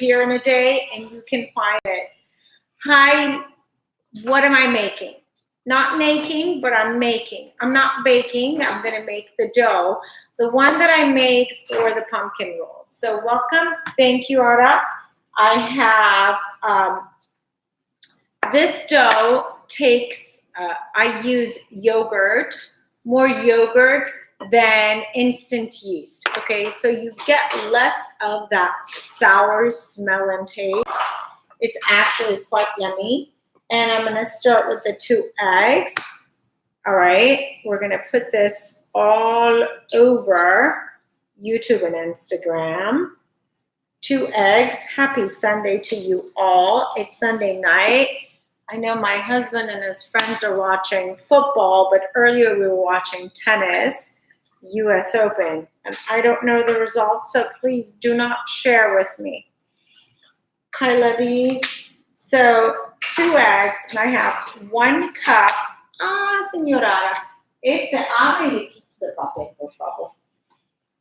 disappear in a day and you can find it. Hi, what am I making? Not making, but I'm making. I'm not baking. I'm going to make the dough, the one that I made for the pumpkin rolls. So welcome. Thank you, Ara. I have this dough takes, I use yogurt, more yogurt than instant yeast. Okay, so you get less of that sour smell and taste. It's actually quite yummy. And I'm going to start with the 2 eggs. All right. We're going to put this all over YouTube and Instagram. 2 eggs. Happy Sunday to you all. It's Sunday night. I know my husband and his friends are watching football, but earlier we were watching tennis, US Open. And I don't know the results, so please do not share with me. Hi, lovies. So 2 eggs, and I have 1 cup. Señora, abre y quita the papel, por favor.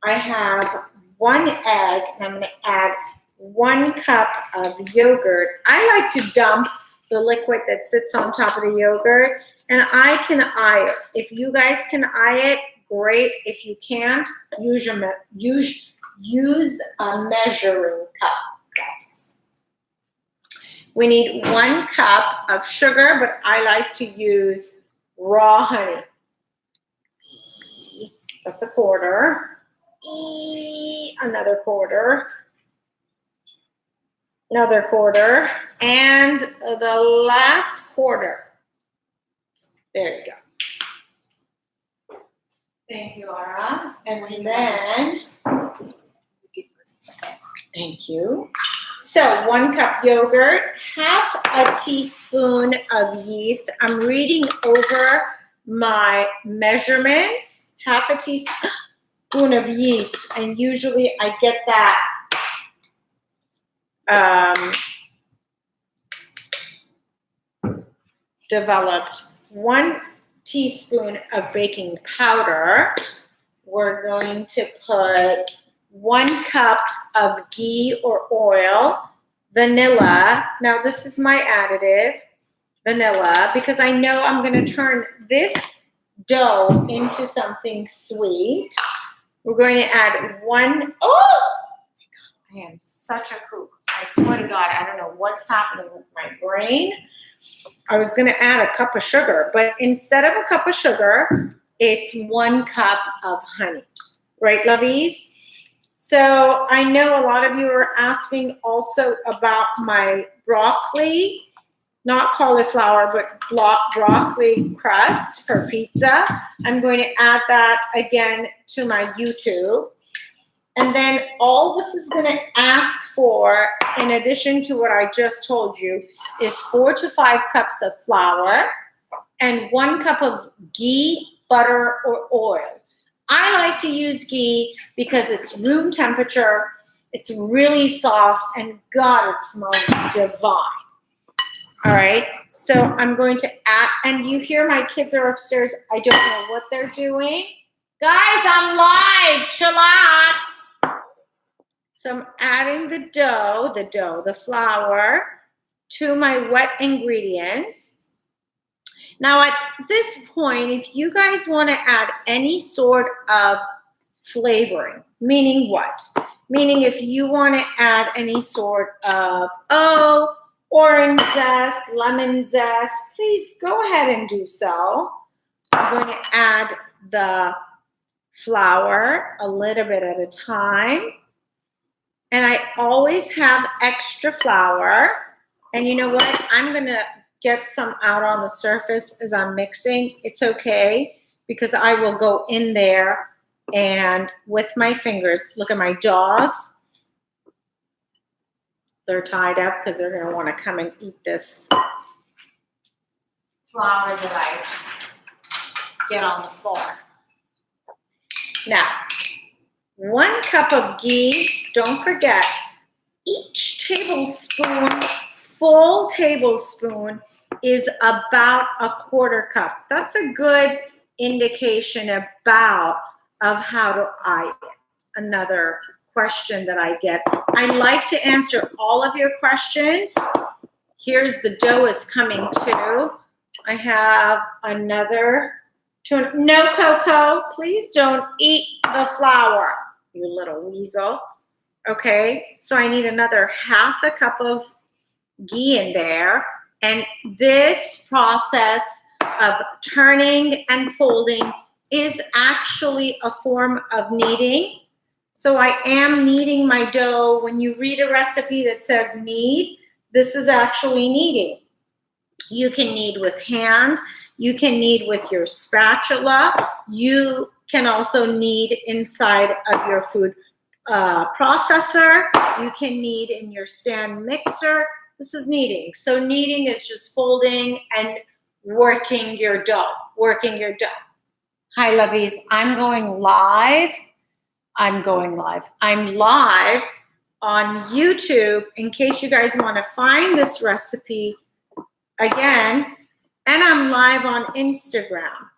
I have 1 egg, and I'm going to add 1 cup of yogurt. I like to dump the liquid that sits on top of the yogurt, and I can eye it. If you guys can eye it, great. If you can't, use a measuring cup. Gracias. We need 1 cup of sugar, but I like to use raw honey. That's a quarter. Another quarter. Another quarter. And the last quarter. There you go. Thank you, Ara. And then, thank you. So 1 cup yogurt, half a teaspoon of yeast. I'm reading over my measurements. Half a teaspoon of yeast, and usually I get that developed. 1 teaspoon of baking powder. We're going to put 1 cup of ghee or oil, vanilla. Now this is my additive, vanilla, because I know I'm going to turn this dough into something sweet. We're going to add 1, I am such a kook. I swear to God, I don't know what's happening with my brain. I was going to add a cup of sugar, but instead of a cup of sugar, it's 1 cup of honey. Right, lovies? So I know a lot of you are asking also about my broccoli, not cauliflower, but broccoli crust for pizza. I'm going to add that again to my YouTube. And then all this is going to ask for, in addition to what I just told you, is 4 to 5 cups of flour and 1 cup of ghee, butter, or oil. I like to use ghee because it's room temperature, it's really soft, and God, it smells divine. All right, so I'm going to add, and you hear my kids are upstairs. I don't know what they're doing. Guys, I'm live, chillax. So I'm adding the flour to my wet ingredients. Now at this point, if you guys want to add any sort of flavoring, meaning what? Meaning if you want to add any sort of, orange zest, lemon zest, please go ahead and do so. I'm going to add the flour a little bit at a time. And I always have extra flour. And you know what? I'm going to get some out on the surface as I'm mixing. It's okay because I will go in there and with my fingers, look at my dogs. They're tied up because they're going to want to come and eat this flour that I get on the floor. Now, 1 cup of ghee. Don't forget, each tablespoon, full tablespoon, is about a 1/4 cup. That's a good indication of how to eye it. Another question that I get. I like to answer all of your questions. Here's the dough is coming too. I have another, no Coco, please don't eat the flour, you little weasel. Okay, so I need another half a cup of ghee in there. And this process of turning and folding is actually a form of kneading. So I am kneading my dough. When you read a recipe that says knead, this is actually kneading. You can knead with hand. You can knead with your spatula. You can also knead inside of your food processor. You can knead in your stand mixer. This is kneading. So kneading is just folding and working your dough, working your dough. Hi, lovies. I'm going live. I'm live on YouTube in case you guys want to find this recipe again. And I'm live on Instagram.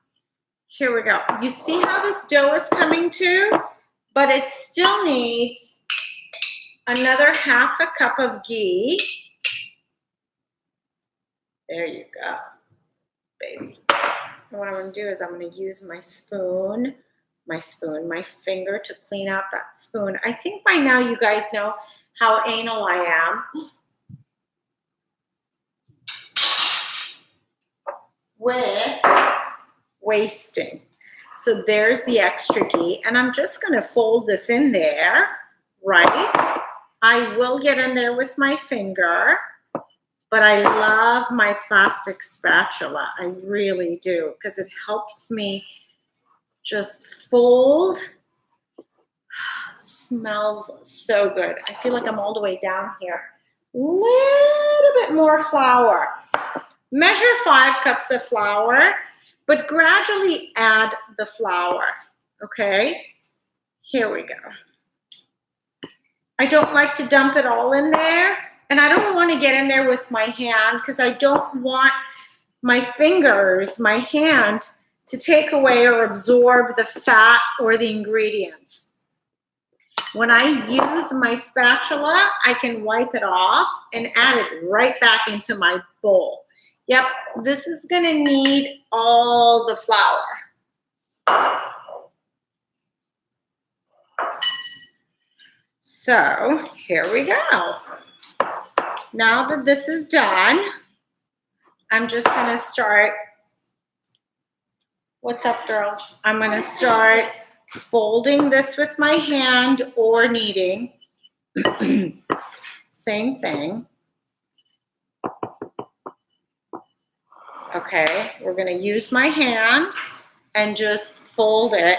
Here we go. You see how this dough is coming to? But it still needs another half a cup of ghee. There you go, baby. And what I'm going to do is I'm going to use my finger to clean out that spoon. I think by now you guys know how anal I am with wasting. So there's the extra ghee, and I'm just going to fold this in there, right? I will get in there with my finger, but I love my plastic spatula. I really do, because it helps me just fold. Smells so good. I feel like I'm all the way down here. Little bit more flour. Measure 5 cups of flour, but gradually add the flour, okay? Here we go. I don't like to dump it all in there, and I don't want to get in there with my hand because I don't want my fingers, my hand, to take away or absorb the fat or the ingredients. When I use my spatula, I can wipe it off and add it right back into my bowl. Yep, this is going to need all the flour. So here we go. Now that this is done, I'm just going to start. What's up, girl? I'm going to start folding this with my hand or kneading. Same thing. Okay, we're going to use my hand and just fold it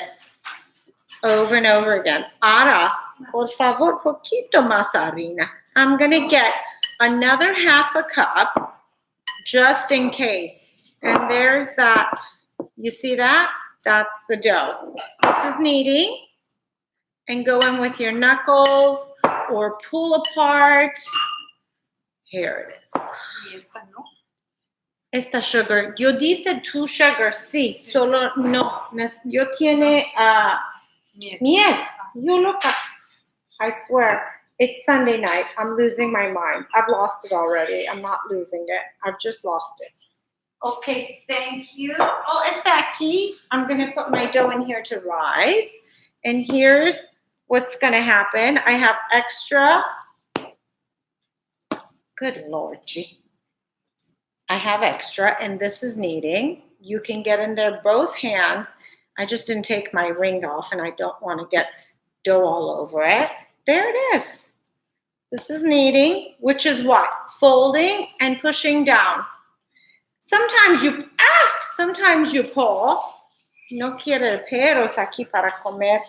over and over again. Ara, por favor, poquito más harina. I'm going to get another half a cup just in case. And there's that. You see that? That's the dough. This is kneading. And go in with your knuckles or pull apart. Here it is. Esta sugar. Yo dice two sugar, sí. Solo no. Yo tiene miel. You look up. I swear. It's Sunday night. I'm losing my mind. I've lost it already. I'm not losing it. I've just lost it. Okay, thank you. Oh, está aquí. I'm going to put my dough in here to rise. And here's what's going to happen. I have extra. Good Lord, gee. I have extra, and this is kneading. You can get in there both hands. I just didn't take my ring off, and I don't want to get dough all over it. There it is. This is kneading, which is what? Folding and pushing down. Sometimes you pull. No quiere peros aquí para comer.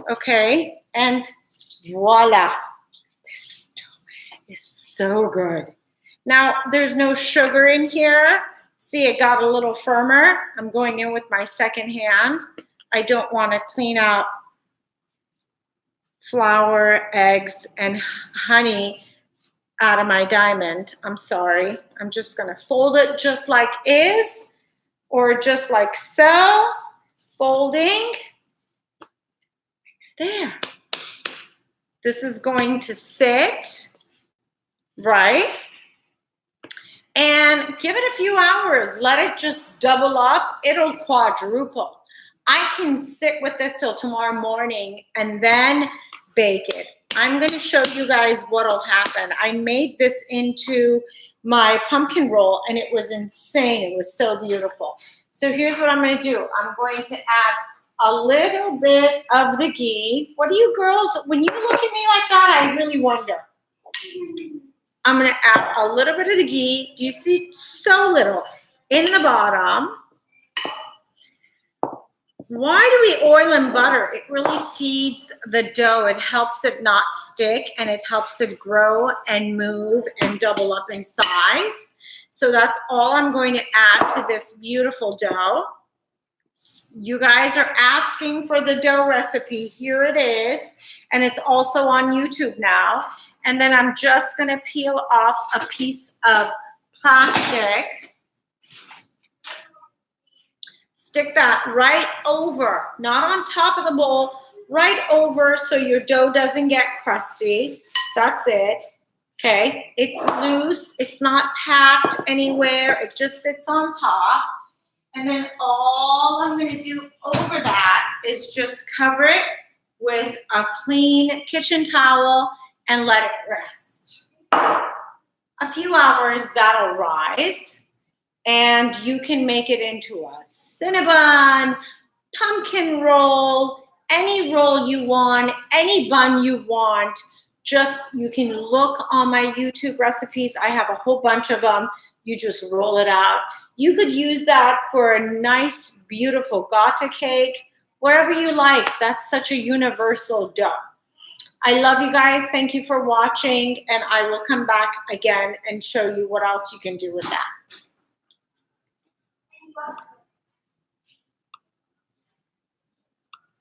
Okay, and voila. This dough is so good. Now, there's no sugar in here. See, it got a little firmer. I'm going in with my second hand. I don't want to clean out flour, eggs, and honey out of my diamond. I'm sorry. I'm just going to fold it just like is, or just like so. Folding. There. This is going to sit, right? And give it a few hours. Let it just double up. It'll quadruple. I can sit with this till tomorrow morning and then bake it. I'm going to show you guys what'll happen. I made this into my pumpkin roll and it was insane. It was so beautiful. So here's what I'm going to do. I'm going to add a little bit of the ghee. What do you girls, when you look at me like that, I really wonder. I'm going to add a little bit of the ghee. Do you see? So little in the bottom. Why do we oil and butter? It really feeds the dough. It helps it not stick and it helps it grow and move and double up in size. So that's all I'm going to add to this beautiful dough. You guys are asking for the dough recipe. Here it is. And it's also on YouTube now. And then I'm just going to peel off a piece of plastic. Stick that right over, not on top of the bowl, right over so your dough doesn't get crusty. That's it. Okay, it's loose. It's not packed anywhere. It just sits on top. And then all I'm going to do over that is just cover it with a clean kitchen towel and let it rest. A few hours, that'll rise. And you can make it into a cinnabon, pumpkin roll, any roll you want, any bun you want. Just, you can look on my YouTube recipes. I have a whole bunch of them. You just roll it out. You could use that for a nice, beautiful gata cake, wherever you like. That's such a universal dough. I love you guys. Thank you for watching. And I will come back again and show you what else you can do with that.